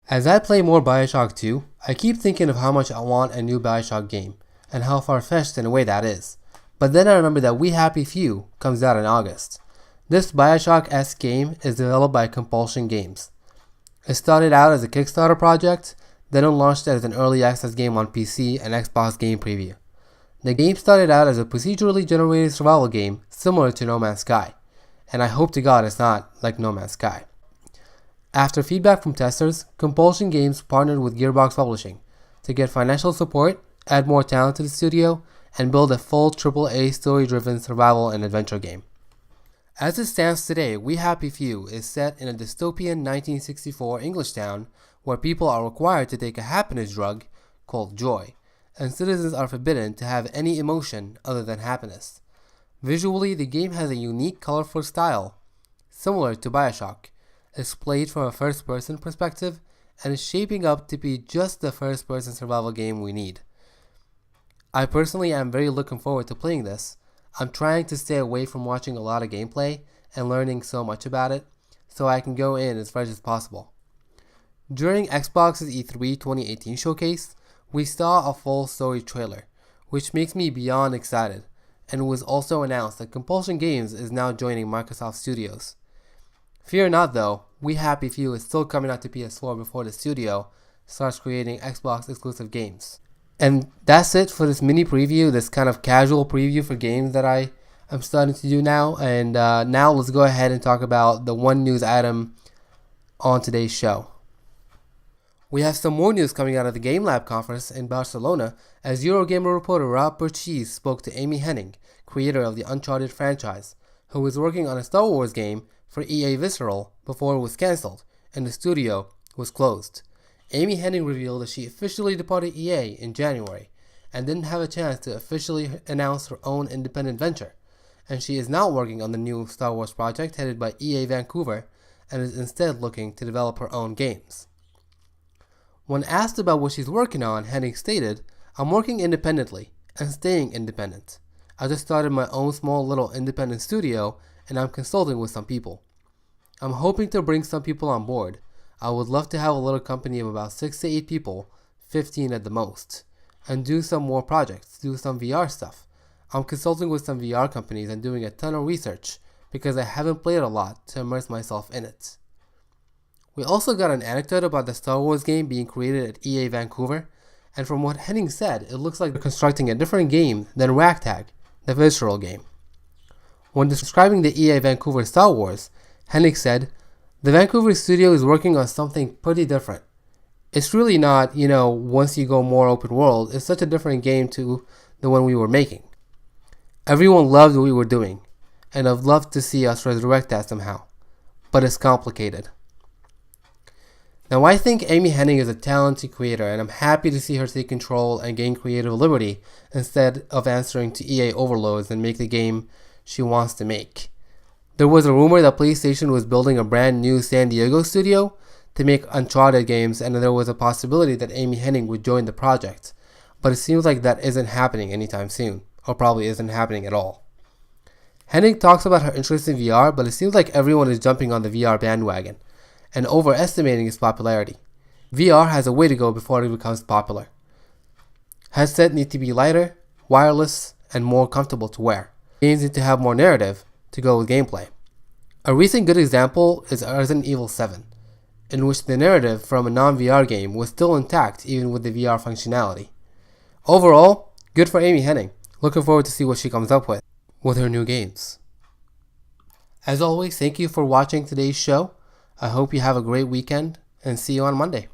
As I play more Bioshock 2, I keep thinking of how much I want a new Bioshock game, and how far-fetched in a way that is. But then I remember that We Happy Few comes out in August. This Bioshock-esque game is developed by Compulsion Games. It started out as a Kickstarter project, then it launched as an early access game on PC and Xbox Game Preview. The game started out as a procedurally generated survival game similar to No Man's Sky, and I hope to God it's not like No Man's Sky. After feedback from testers, Compulsion Games partnered with Gearbox Publishing to get financial support, add more talent to the studio, and build a full AAA story-driven survival and adventure game. As it stands today, We Happy Few is set in a dystopian 1964 English town where people are required to take a happiness drug called joy, and citizens are forbidden to have any emotion other than happiness. Visually, the game has a unique, colorful style, similar to Bioshock. It's played from a first-person perspective, and is shaping up to be just the first-person survival game we need. I personally am very looking forward to playing this. I'm trying to stay away from watching a lot of gameplay and learning so much about it, so I can go in as fresh as possible. During Xbox's E3 2018 showcase, we saw a full story trailer, which makes me beyond excited, and it was also announced that Compulsion Games is now joining Microsoft Studios. Fear not though, We Happy Few is still coming out to PS4 before the studio starts creating Xbox exclusive games. And that's it for this mini preview, this kind of casual preview for games that I am starting to do now. And now let's go ahead and talk about the one news item on today's show. We have some more news coming out of the Game Lab conference in Barcelona as Eurogamer reporter Rob Burchise spoke to Amy Hennig, creator of the Uncharted franchise, who was working on a Star Wars game for EA Visceral before it was cancelled and the studio was closed. Amy Hennig revealed that she officially departed EA in January and didn't have a chance to officially announce her own independent venture, and she is now working on the new Star Wars project headed by EA Vancouver and is instead looking to develop her own games. When asked about what she's working on, Hennig stated, "I'm working independently and staying independent. I just started my own small little independent studio and I'm consulting with some people. I'm hoping to bring some people on board. I would love to have a little company of about 6 to 8 people, 15 at the most, and do some more projects, do some VR stuff. I'm consulting with some VR companies and doing a ton of research because I haven't played a lot to immerse myself in it." We also got an anecdote about the Star Wars game being created at EA Vancouver, and from what Hennig said, it looks like they're constructing a different game than Ragtag, the Visceral game. When describing the EA Vancouver Star Wars, Hennig said, "The Vancouver studio is working on something pretty different. It's really not, once you go more open world, it's such a different game to the one we were making. Everyone loved what we were doing, and I'd love to see us resurrect that somehow. But it's complicated." Now, I think Amy Hennig is a talented creator, and I'm happy to see her take control and gain creative liberty instead of answering to EA overloads and make the game she wants to make. There was a rumor that PlayStation was building a brand new San Diego studio to make Uncharted games, and there was a possibility that Amy Hennig would join the project, but it seems like that isn't happening anytime soon, or probably isn't happening at all. Hennig talks about her interest in VR, but it seems like everyone is jumping on the VR bandwagon and overestimating its popularity. VR has a way to go before it becomes popular. Headsets need to be lighter, wireless, and more comfortable to wear. Games need to have more narrative to go with gameplay. A recent good example is Resident Evil 7, in which the narrative from a non-VR game was still intact even with the VR functionality. Overall, good for Amy Hennig. Looking forward to see what she comes up with her new games. As always, thank you for watching today's show. I hope you have a great weekend and see you on Monday.